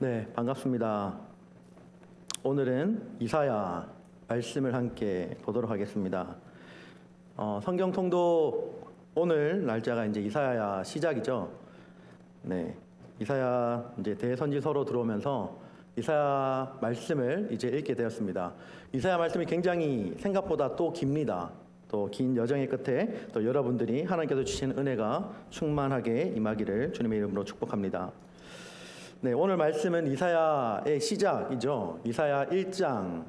네, 반갑습니다. 오늘은 이사야 말씀을 함께 보도록 하겠습니다. 성경 통독 오늘 날짜가 이제 이사야 시작이죠. 네, 이사야 이제 대선지서로 들어오면서 이사야 말씀을 이제 읽게 되었습니다. 이사야 말씀이 굉장히 생각보다 또 깁니다. 또 긴 여정의 끝에 또 여러분들이 하나님께서 주신 은혜가 충만하게 임하기를 주님의 이름으로 축복합니다. 네, 오늘 말씀은 이사야의 시작이죠. 이사야 1장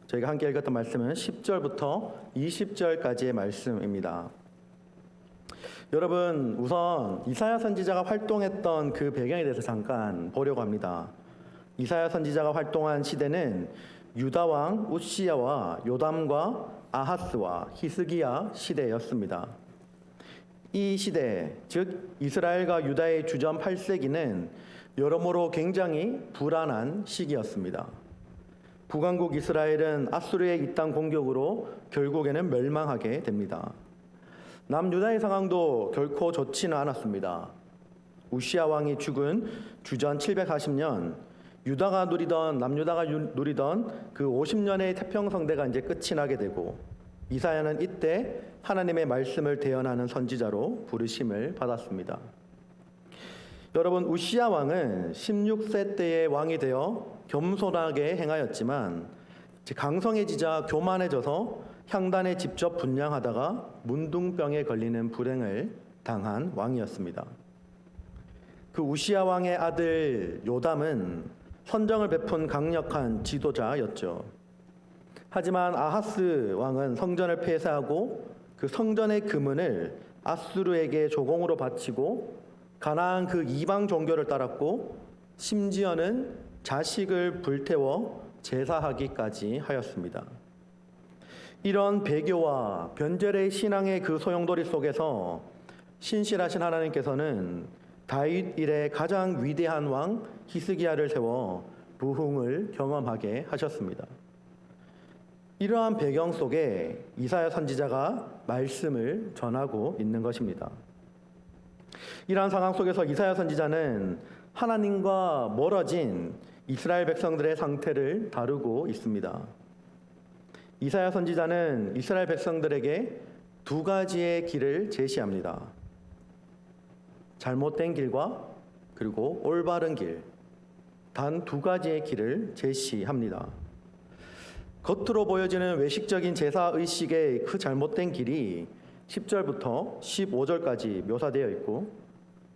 저희가 함께 읽었던 말씀은 10절부터 20절까지의 말씀입니다. 여러분, 우선 이사야 선지자가 활동했던 그 배경에 대해서 잠깐 보려고 합니다. 이사야 선지자가 활동한 시대는 유다 왕 우시야와 요담과 아하스와 히스기야 시대였습니다. 이 시대, 즉 이스라엘과 유다의 주전 8세기는 여러모로 굉장히 불안한 시기였습니다. 북왕국 이스라엘은 아수르의 이 땅 공격으로 결국에는 멸망하게 됩니다. 남유다의 상황도 결코 좋지는 않았습니다. 우시야 왕이 죽은 주전 740년 남유다가 누리던 그 50년의 태평성대가 이제 끝이 나게 되고 이사야는 이때 하나님의 말씀을 대언하는 선지자로 부르심을 받았습니다. 여러분, 우시야 왕은 16세 때의 왕이 되어 겸손하게 행하였지만 강성해지자 교만해져서 향단에 직접 분향하다가 문둥병에 걸리는 불행을 당한 왕이었습니다. 그 우시야 왕의 아들 요담은 선정을 베푼 강력한 지도자였죠. 하지만 아하스 왕은 성전을 폐쇄하고 그 성전의 금은을 아수르에게 조공으로 바치고 가나안 그 이방 종교를 따랐고 심지어는 자식을 불태워 제사하기까지 하였습니다. 이런 배교와 변절의 신앙의 그 소용돌이 속에서 신실하신 하나님께서는 다윗 이래 가장 위대한 왕 히스기야를 세워 부흥을 경험하게 하셨습니다. 이러한 배경 속에 이사야 선지자가 말씀을 전하고 있는 것입니다. 이러한 상황 속에서 이사야 선지자는 하나님과 멀어진 이스라엘 백성들의 상태를 다루고 있습니다. 이사야 선지자는 이스라엘 백성들에게 두 가지의 길을 제시합니다. 잘못된 길과 그리고 올바른 길, 단 두 가지의 길을 제시합니다. 겉으로 보여지는 외식적인 제사의식의 그 잘못된 길이 10절부터 15절까지 묘사되어 있고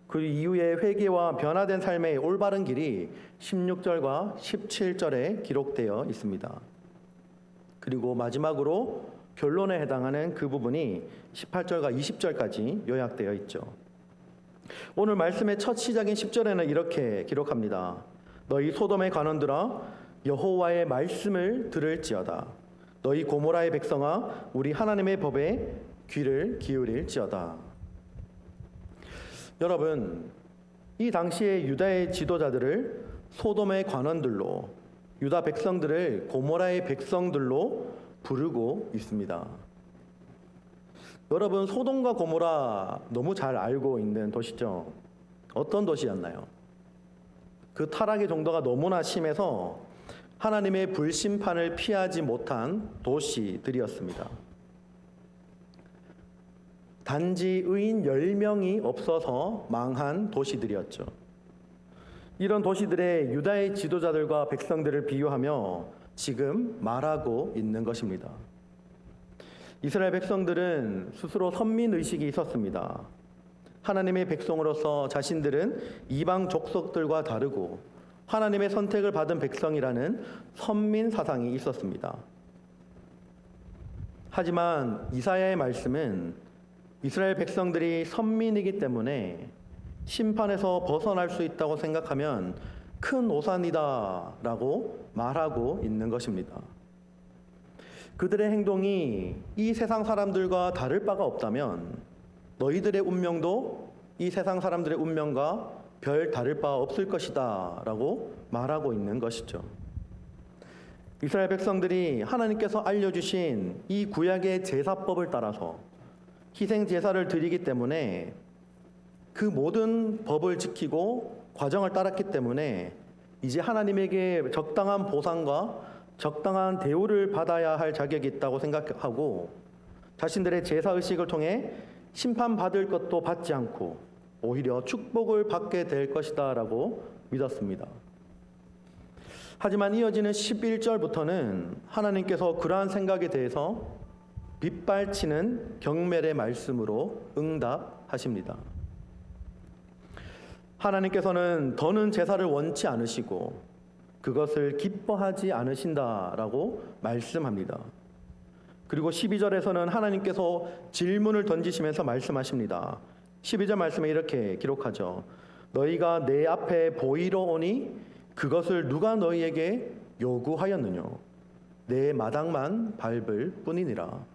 그 이후에 회개와 변화된 삶의 올바른 길이 16절과 17절에 기록되어 있습니다. 그리고 마지막으로 결론에 해당하는 그 부분이 18절과 20절까지 요약되어 있죠. 오늘 말씀의 첫 시작인 10절에는 이렇게 기록합니다. 너희 소돔의 관원들아 여호와의 말씀을 들을지어다. 너희 고모라의 백성아 우리 하나님의 법에 귀를 기울일지어다. 여러분, 이 당시에 유다의 지도자들을 소돔의 관원들로, 유다 백성들을 고모라의 백성들로 부르고 있습니다. 여러분, 소돔과 고모라 너무 잘 알고 있는 도시죠? 어떤 도시였나요? 그 타락의 정도가 너무나 심해서 하나님의 불심판을 피하지 못한 도시들이었습니다. 단지 의인 10명이 없어서 망한 도시들이었죠. 이런 도시들의 유다의 지도자들과 백성들을 비유하며 지금 말하고 있는 것입니다. 이스라엘 백성들은 스스로 선민의식이 있었습니다. 하나님의 백성으로서 자신들은 이방 족속들과 다르고 하나님의 선택을 받은 백성이라는 선민 사상이 있었습니다. 하지만 이사야의 말씀은 이스라엘 백성들이 선민이기 때문에 심판에서 벗어날 수 있다고 생각하면 큰 오산이다 라고 말하고 있는 것입니다. 그들의 행동이 이 세상 사람들과 다를 바가 없다면 너희들의 운명도 이 세상 사람들의 운명과 별 다를 바 없을 것이다 라고 말하고 있는 것이죠. 이스라엘 백성들이 하나님께서 알려주신 이 구약의 제사법을 따라서 희생 제사를 드리기 때문에 그 모든 법을 지키고 과정을 따랐기 때문에 이제 하나님에게 적당한 보상과 적당한 대우를 받아야 할 자격이 있다고 생각하고 자신들의 제사의식을 통해 심판받을 것도 받지 않고 오히려 축복을 받게 될 것이다 라고 믿었습니다. 하지만 이어지는 11절부터는 하나님께서 그러한 생각에 대해서 빗발치는 경멸의 말씀으로 응답하십니다. 하나님께서는 더는 제사를 원치 않으시고 그것을 기뻐하지 않으신다라고 말씀합니다. 그리고 12절에서는 하나님께서 질문을 던지시면서 말씀하십니다. 12절 말씀에 이렇게 기록하죠. 너희가 내 앞에 보이러 오니 그것을 누가 너희에게 요구하였느냐? 내 마당만 밟을 뿐이니라.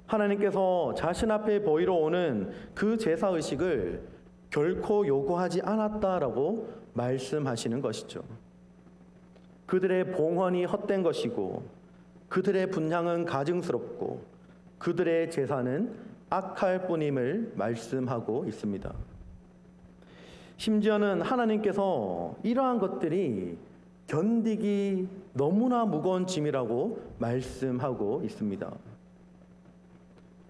하나님께서 자신 앞에 보이러 오는 그 제사의식을 결코 요구하지 않았다라고 말씀하시는 것이죠. 그들의 봉헌이 헛된 것이고 그들의 분향은 가증스럽고 그들의 제사는 악할 뿐임을 말씀하고 있습니다. 심지어는 하나님께서 이러한 것들이 견디기 너무나 무거운 짐이라고 말씀하고 있습니다.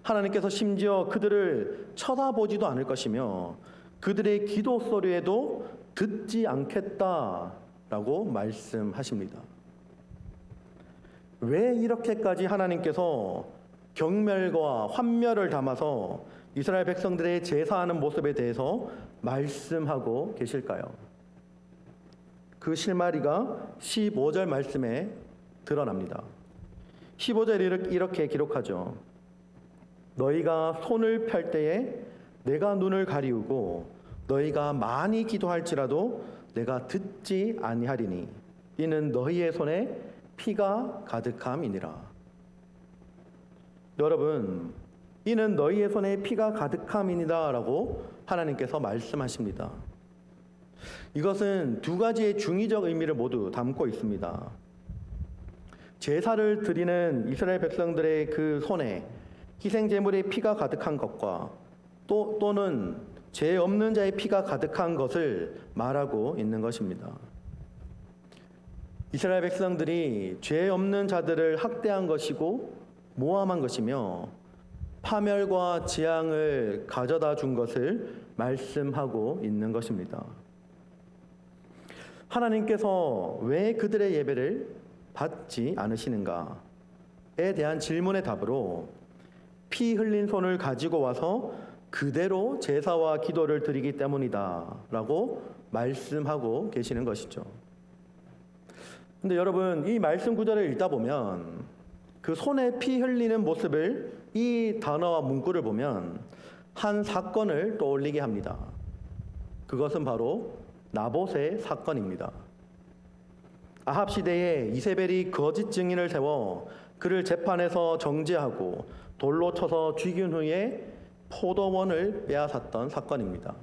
하나님께서 심지어 그들을 쳐다보지도 않을 것이며 그들의 기도 소리에도 듣지 않겠다라고 말씀하십니다. 왜 이렇게까지 하나님께서 경멸과 환멸을 담아서 이스라엘 백성들의 제사하는 모습에 대해서 말씀하고 계실까요? 그 실마리가 15절 말씀에 드러납니다. 15절에 이렇게 기록하죠. 너희가 손을 펼 때에 내가 눈을 가리우고 너희가 많이 기도할지라도 내가 듣지 아니하리니 이는 너희의 손에 피가 가득함이니라. 여러분, 이는 너희의 손에 피가 가득함이니라 라고 하나님께서 말씀하십니다. 이것은 두 가지의 중의적 의미를 모두 담고 있습니다. 제사를 드리는 이스라엘 백성들의 그 손에 희생 제물의 피가 가득한 것과 또는 죄 없는 자의 피가 가득한 것을 말하고 있는 것입니다. 이스라엘 백성들이 죄 없는 자들을 학대한 것이고 모함한 것이며 파멸과 재앙을 가져다 준 것을 말씀하고 있는 것입니다. 하나님께서 왜 그들의 예배를 받지 않으시는가에 대한 질문의 답으로 피 흘린 손을 가지고 와서 그대로 제사와 기도를 드리기 때문이다 라고 말씀하고 계시는 것이죠. 근데 여러분, 이 말씀 구절을 읽다 보면 그 손에 피 흘리는 모습을 이 단어와 문구를 보면 한 사건을 떠올리게 합니다. 그것은 바로 나봇의 사건입니다. 아합 시대에 이세벨이 거짓 증인을 세워 그를 재판에서 정죄하고 돌로 쳐서 죽인 후에 포도원을 빼앗았던 사건입니다.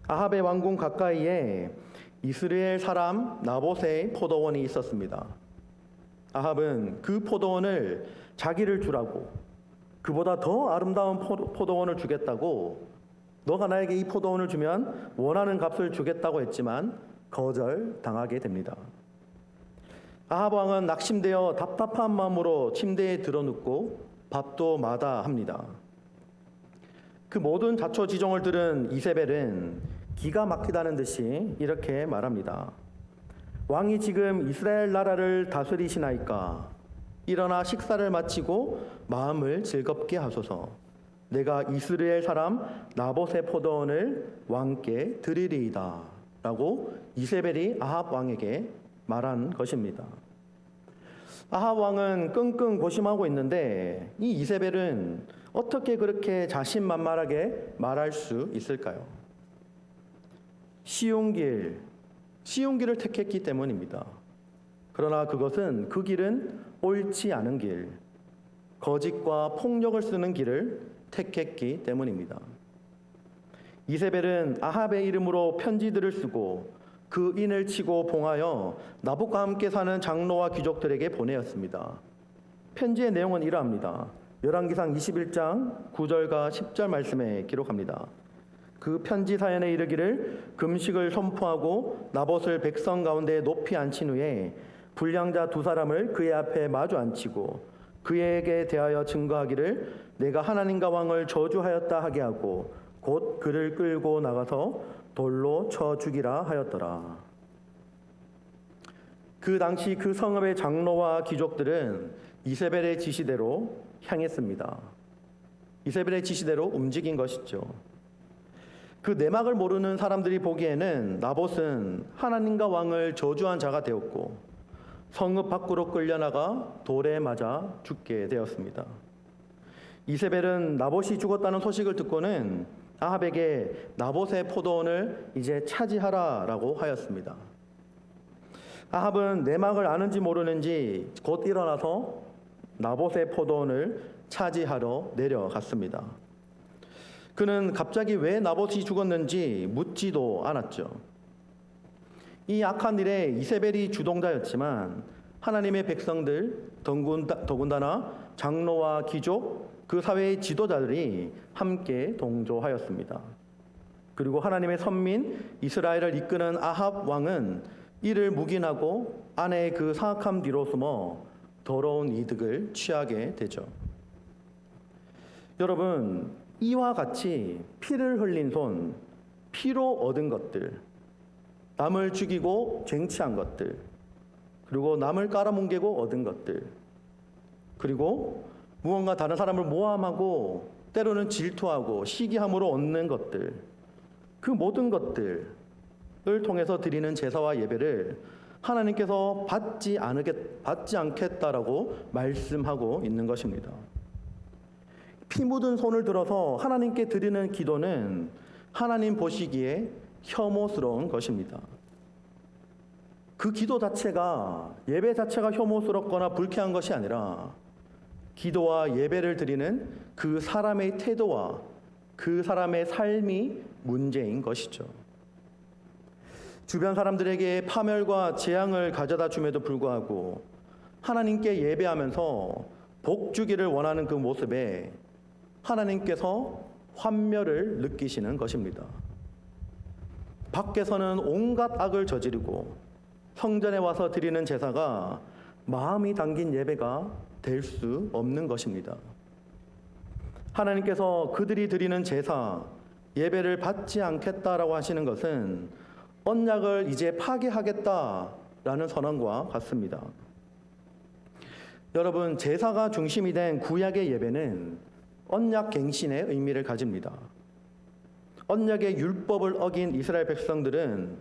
아합의 왕궁 가까이에 이스라엘 사람 나봇의 포도원이 있었습니다. 아합은 그 포도원을 자기를 주라고, 그보다 더 아름다운 포도원을 주겠다고, 너가 나에게 이 포도원을 주면 원하는 값을 주겠다고 했지만 거절당하게 됩니다. 아합 왕은 낙심되어 답답한 마음으로 침대에 드러눕고 밥도 마다합니다. 그 모든 자초지종을 들은 이세벨은 기가 막히다는 듯이 이렇게 말합니다. 왕이 지금 이스라엘 나라를 다스리시나이까? 일어나 식사를 마치고 마음을 즐겁게 하소서. 내가 이스라엘 사람 나봇의 포도원을 왕께 드리리이다 라고 이세벨이 아합 왕에게 말한 것입니다. 아합 왕은 끙끙 고심하고 있는데 이 이세벨은 어떻게 그렇게 자신만만하게 말할 수 있을까요? 쉬운 길을 택했기 때문입니다. 그러나 그것은 그 길은 옳지 않은 길, 거짓과 폭력을 쓰는 길을 택했기 때문입니다. 이세벨은 아합의 이름으로 편지들을 쓰고 그 인을 치고 봉하여 나봇과 함께 사는 장로와 귀족들에게 보내었습니다. 편지의 내용은 이러합니다. 열왕기상 21장 9절과 10절 말씀에 기록합니다. 그 편지 사연에 이르기를 금식을 선포하고 나봇을 백성 가운데 높이 앉힌 후에 불량자 두 사람을 그의 앞에 마주 앉히고 그에게 대하여 증거하기를 내가 하나님과 왕을 저주하였다 하게 하고 곧 그를 끌고 나가서 돌로 쳐 죽이라 하였더라. 그 당시 그 성읍의 장로와 귀족들은 이세벨의 지시대로 향했습니다. 이세벨의 지시대로 움직인 것이죠. 그 내막을 모르는 사람들이 보기에는 나봇은 하나님과 왕을 저주한 자가 되었고 성읍 밖으로 끌려나가 돌에 맞아 죽게 되었습니다. 이세벨은 나봇이 죽었다는 소식을 듣고는 아합에게 나봇의 포도원을 이제 차지하라라고 하였습니다. 아합은 내막을 아는지 모르는지 곧 일어나서 나봇의 포도원을 차지하러 내려갔습니다. 그는 갑자기 왜 나봇이 죽었는지 묻지도 않았죠. 이 악한 일에 이세벨이 주동자였지만 하나님의 백성들, 더군다나 장로와 귀족, 그 사회의 지도자들이 함께 동조하였습니다. 그리고 하나님의 선민 이스라엘을 이끄는 아합 왕은 이를 묵인하고 아내의 그 사악함 뒤로 숨어 더러운 이득을 취하게 되죠. 여러분, 이와 같이 피를 흘린 손, 피로 얻은 것들, 남을 죽이고 쟁취한 것들, 그리고 남을 깔아뭉개고 얻은 것들, 그리고 무언가 다른 사람을 모함하고 때로는 질투하고 시기함으로 얻는 것들, 그 모든 것들을 통해서 드리는 제사와 예배를 하나님께서 받지 않겠다라고 말씀하고 있는 것입니다. 피 묻은 손을 들어서 하나님께 드리는 기도는 하나님 보시기에 혐오스러운 것입니다. 그 기도 자체가, 예배 자체가 혐오스럽거나 불쾌한 것이 아니라 기도와 예배를 드리는 그 사람의 태도와 그 사람의 삶이 문제인 것이죠. 주변 사람들에게 파멸과 재앙을 가져다 줌에도 불구하고 하나님께 예배하면서 복 주기를 원하는 그 모습에 하나님께서 환멸을 느끼시는 것입니다. 밖에서는 온갖 악을 저지르고 성전에 와서 드리는 제사가 마음이 담긴 예배가 될 수 없는 것입니다. 하나님께서 그들이 드리는 제사, 예배를 받지 않겠다라고 하시는 것은 언약을 이제 파괴하겠다라는 선언과 같습니다. 여러분, 제사가 중심이 된 구약의 예배는 언약 갱신의 의미를 가집니다. 언약의 율법을 어긴 이스라엘 백성들은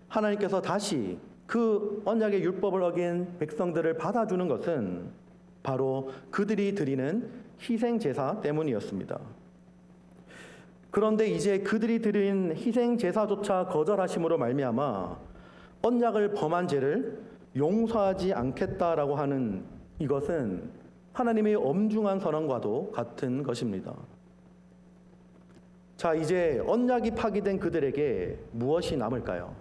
하나님께서 다시 그 언약의 율법을 어긴 백성들을 받아주는 것은 바로 그들이 드리는 희생 제사 때문이었습니다. 그런데 이제 그들이 드린 희생 제사조차 거절하심으로 말미암아 언약을 범한 죄를 용서하지 않겠다라고 하는 이것은 하나님의 엄중한 선언과도 같은 것입니다. 자, 이제 언약이 파기된 그들에게 무엇이 남을까요?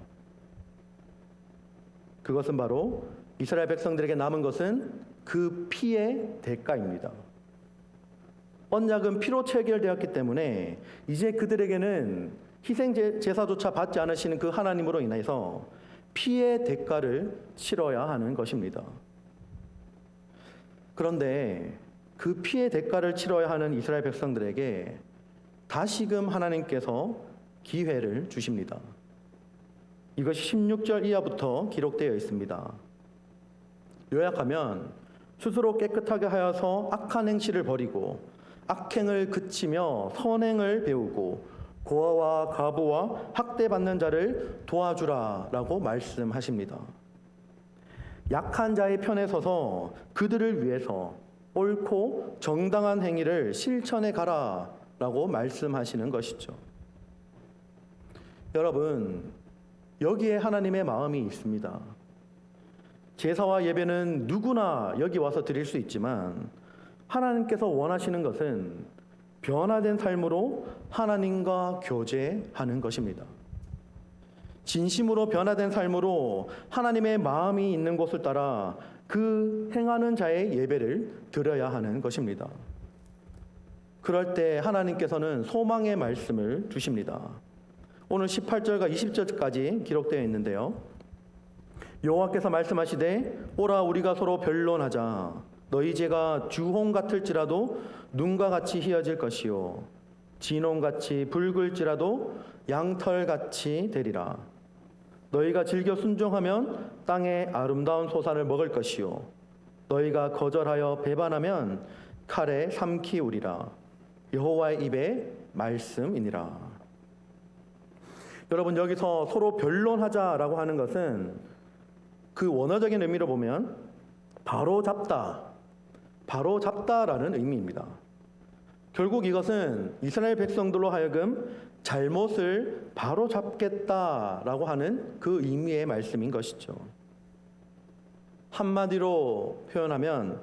그것은 바로 이스라엘 백성들에게 남은 것은 그 피의 대가입니다. 언약은 피로 체결되었기 때문에 이제 그들에게는 희생 제사조차 받지 않으시는 그 하나님으로 인해서 피의 대가를 치러야 하는 것입니다. 그런데 그 피의 대가를 치러야 하는 이스라엘 백성들에게 다시금 하나님께서 기회를 주십니다. 이것이 16절 이하부터 기록되어 있습니다. 요약하면 스스로 깨끗하게 하여서 악한 행실을 버리고 악행을 그치며 선행을 배우고 고아와 과부와 학대받는 자를 도와주라라고 말씀하십니다. 약한 자의 편에 서서 그들을 위해서 옳고 정당한 행위를 실천해 가라라고 말씀하시는 것이죠. 여러분, 여기에 하나님의 마음이 있습니다. 제사와 예배는 누구나 여기 와서 드릴 수 있지만 하나님께서 원하시는 것은 변화된 삶으로 하나님과 교제하는 것입니다. 진심으로 변화된 삶으로 하나님의 마음이 있는 곳을 따라 그 행하는 자의 예배를 드려야 하는 것입니다. 그럴 때 하나님께서는 소망의 말씀을 주십니다. 오늘 18절과 20절까지 기록되어 있는데요. 여호와께서 말씀하시되 오라 우리가 서로 변론하자. 너희 죄가 주홍 같을지라도 눈과 같이 희어질 것이요 진홍같이 붉을지라도 양털같이 되리라. 너희가 즐겨 순종하면 땅의 아름다운 소산을 먹을 것이요 너희가 거절하여 배반하면 칼에 삼키우리라. 여호와의 입의 말씀이니라. 여러분, 여기서 서로 변론하자라고 하는 것은 그 원어적인 의미로 보면 바로잡다라는 의미입니다. 결국 이것은 이스라엘 백성들로 하여금 잘못을 바로잡겠다라고 하는 그 의미의 말씀인 것이죠. 한마디로 표현하면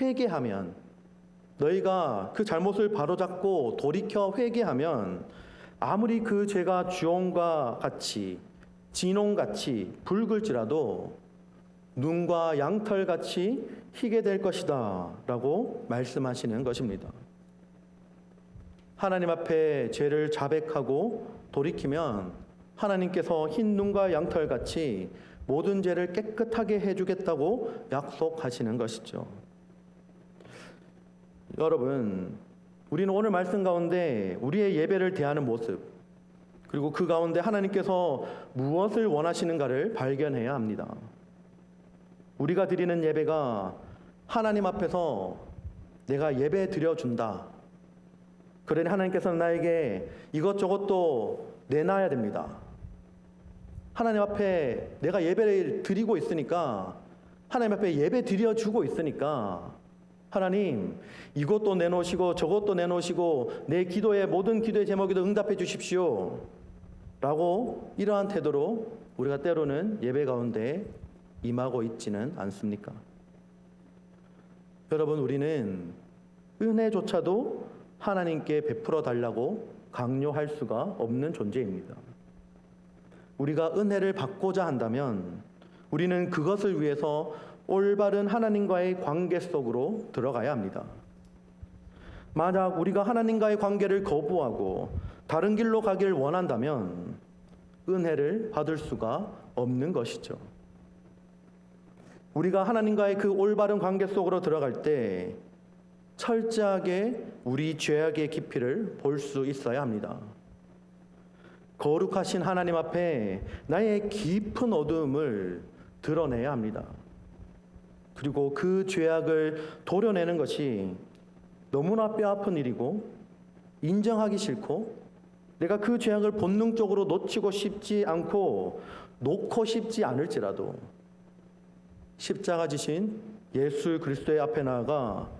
회개하면, 너희가 그 잘못을 바로잡고 돌이켜 회개하면 아무리 그 죄가 주홍과 같이 진홍같이 붉을지라도 눈과 양털같이 희게 될 것이다 라고 말씀하시는 것입니다. 하나님 앞에 죄를 자백하고 돌이키면 하나님께서 흰 눈과 양털같이 모든 죄를 깨끗하게 해주겠다고 약속하시는 것이죠. 여러분, 우리는 오늘 말씀 가운데 우리의 예배를 대하는 모습, 그리고 그 가운데 하나님께서 무엇을 원하시는가를 발견해야 합니다. 우리가 드리는 예배가 하나님 앞에서 내가 예배 드려준다. 그러니 하나님께서는 나에게 이것저것도 내놔야 됩니다. 하나님 앞에 내가 예배를 드리고 있으니까, 하나님 앞에 예배 드려주고 있으니까 하나님 이것도 내놓으시고 저것도 내놓으시고 내 기도의 모든 기도의 제목에도 응답해 주십시오 라고 이러한 태도로 우리가 때로는 예배 가운데 임하고 있지는 않습니까? 여러분, 우리는 은혜조차도 하나님께 베풀어 달라고 강요할 수가 없는 존재입니다. 우리가 은혜를 받고자 한다면 우리는 그것을 위해서 올바른 하나님과의 관계 속으로 들어가야 합니다. 만약 우리가 하나님과의 관계를 거부하고 다른 길로 가길 원한다면 은혜를 받을 수가 없는 것이죠. 우리가 하나님과의 그 올바른 관계 속으로 들어갈 때 철저하게 우리 죄악의 깊이를 볼 수 있어야 합니다. 거룩하신 하나님 앞에 나의 깊은 어두움을 드러내야 합니다. 그리고 그 죄악을 도려내는 것이 너무나 뼈아픈 일이고 인정하기 싫고 내가 그 죄악을 본능적으로 놓치고 싶지 않고 놓고 싶지 않을지라도 십자가 지신 예수 그리스도의 앞에 나아가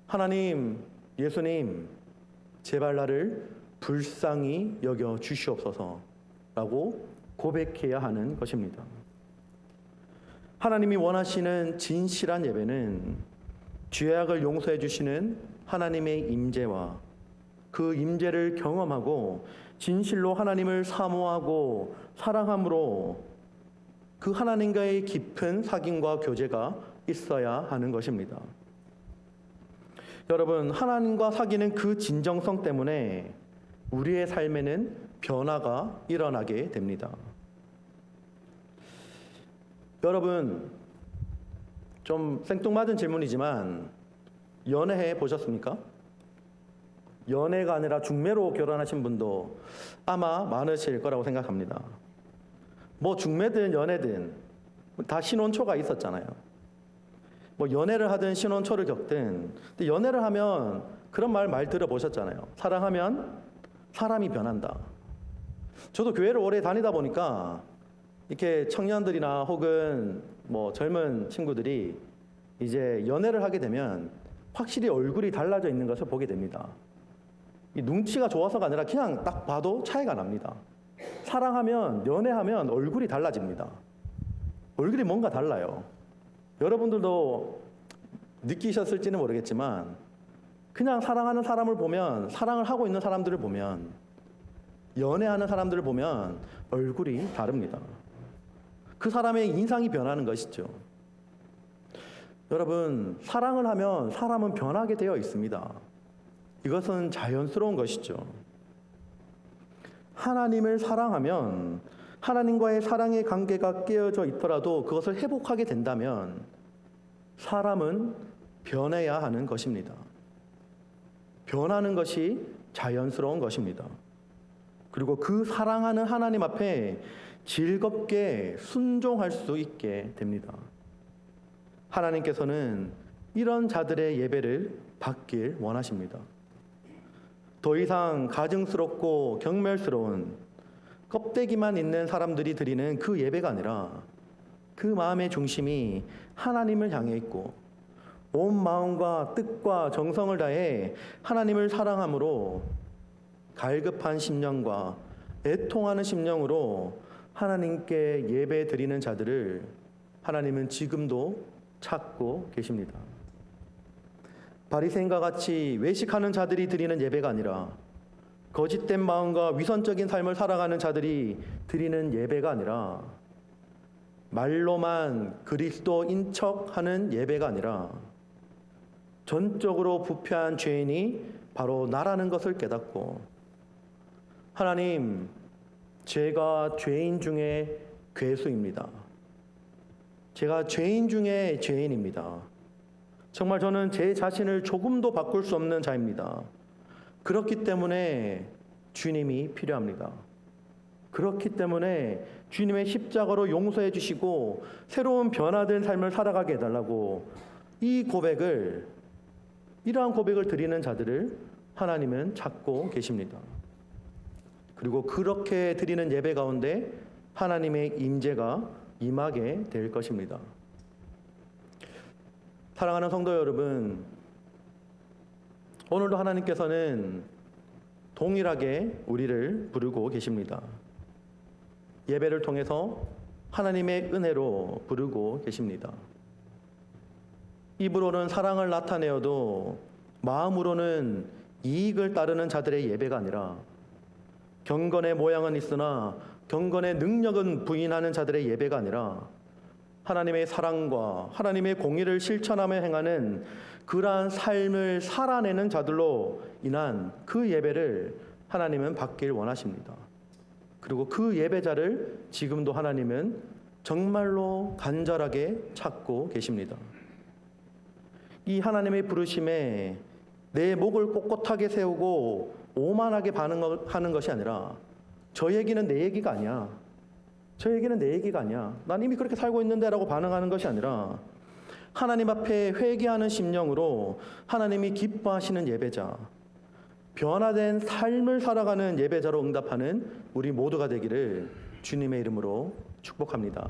하나님, 예수님, 제발 나를 불쌍히 여겨 주시옵소서라고 고백해야 하는 것입니다. 하나님이 원하시는 진실한 예배는 죄악을 용서해 주시는 하나님의 임재와 그 임재를 경험하고 진실로 하나님을 사모하고 사랑함으로 그 하나님과의 깊은 사귐과 교제가 있어야 하는 것입니다. 여러분, 하나님과 사귀는 그 진정성 때문에 우리의 삶에는 변화가 일어나게 됩니다. 여러분, 좀 생뚱맞은 질문이지만 연애해 보셨습니까? 연애가 아니라 중매로 결혼하신 분도 아마 많으실 거라고 생각합니다. 뭐 중매든 연애든 다 신혼초가 있었잖아요. 뭐 연애를 하든 신혼초를 겪든, 근데 연애를 하면 그런 말 들어보셨잖아요. 사랑하면 사람이 변한다. 저도 교회를 오래 다니다 보니까 이렇게 청년들이나 혹은 뭐 젊은 친구들이 이제 연애를 하게 되면 확실히 얼굴이 달라져 있는 것을 보게 됩니다. 이 눈치가 좋아서가 아니라 그냥 딱 봐도 차이가 납니다. 사랑하면, 연애하면 얼굴이 달라집니다. 얼굴이 뭔가 달라요. 여러분들도 느끼셨을지는 모르겠지만 그냥 사랑하는 사람을 보면, 사랑을 하고 있는 사람들을 보면, 연애하는 사람들을 보면 얼굴이 다릅니다. 그 사람의 인상이 변하는 것이죠. 여러분, 사랑을 하면 사람은 변하게 되어 있습니다. 이것은 자연스러운 것이죠. 하나님을 사랑하면 하나님과의 사랑의 관계가 깨어져 있더라도 그것을 회복하게 된다면 사람은 변해야 하는 것입니다. 변하는 것이 자연스러운 것입니다. 그리고 그 사랑하는 하나님 앞에 즐겁게 순종할 수 있게 됩니다. 하나님께서는 이런 자들의 예배를 받길 원하십니다. 더 이상 가증스럽고 경멸스러운 껍데기만 있는 사람들이 드리는 그 예배가 아니라 그 마음의 중심이 하나님을 향해 있고 온 마음과 뜻과 정성을 다해 하나님을 사랑함으로 갈급한 심령과 애통하는 심령으로 하나님께 예배 드리는 자들을 하나님은 지금도 찾고 계십니다. 바리새인과 같이 외식하는 자들이 드리는 예배가 아니라 거짓된 마음과 위선적인 삶을 살아가는 자들이 드리는 예배가 아니라 말로만 그리스도인 척하는 예배가 아니라 전적으로 부패한 죄인이 바로 나라는 것을 깨닫고 하나님, 제가 죄인 중에 괴수입니다. 제가 죄인 중에 죄인입니다. 정말 저는 제 자신을 조금도 바꿀 수 없는 자입니다. 그렇기 때문에 주님이 필요합니다. 그렇기 때문에 주님의 십자가로 용서해 주시고 새로운 변화된 삶을 살아가게 해달라고 이러한 고백을 드리는 자들을 하나님은 찾고 계십니다. 그리고 그렇게 드리는 예배 가운데 하나님의 임재가 임하게 될 것입니다. 사랑하는 성도 여러분, 오늘도 하나님께서는 동일하게 우리를 부르고 계십니다. 예배를 통해서 하나님의 은혜로 부르고 계십니다. 입으로는 사랑을 나타내어도 마음으로는 이익을 따르는 자들의 예배가 아니라 경건의 모양은 있으나 경건의 능력은 부인하는 자들의 예배가 아니라 하나님의 사랑과 하나님의 공의를 실천하며 행하는 그러한 삶을 살아내는 자들로 인한 그 예배를 하나님은 받길 원하십니다. 그리고 그 예배자를 지금도 하나님은 정말로 간절하게 찾고 계십니다. 이 하나님의 부르심에 내 목을 꼿꼿하게 세우고 오만하게 반응하는 것이 아니라 저 얘기는 내 얘기가 아니야. 저 얘기는 내 얘기가 아니야. 난 이미 그렇게 살고 있는데 라고 반응하는 것이 아니라 하나님 앞에 회개하는 심령으로 하나님이 기뻐하시는 예배자, 변화된 삶을 살아가는 예배자로 응답하는 우리 모두가 되기를 주님의 이름으로 축복합니다.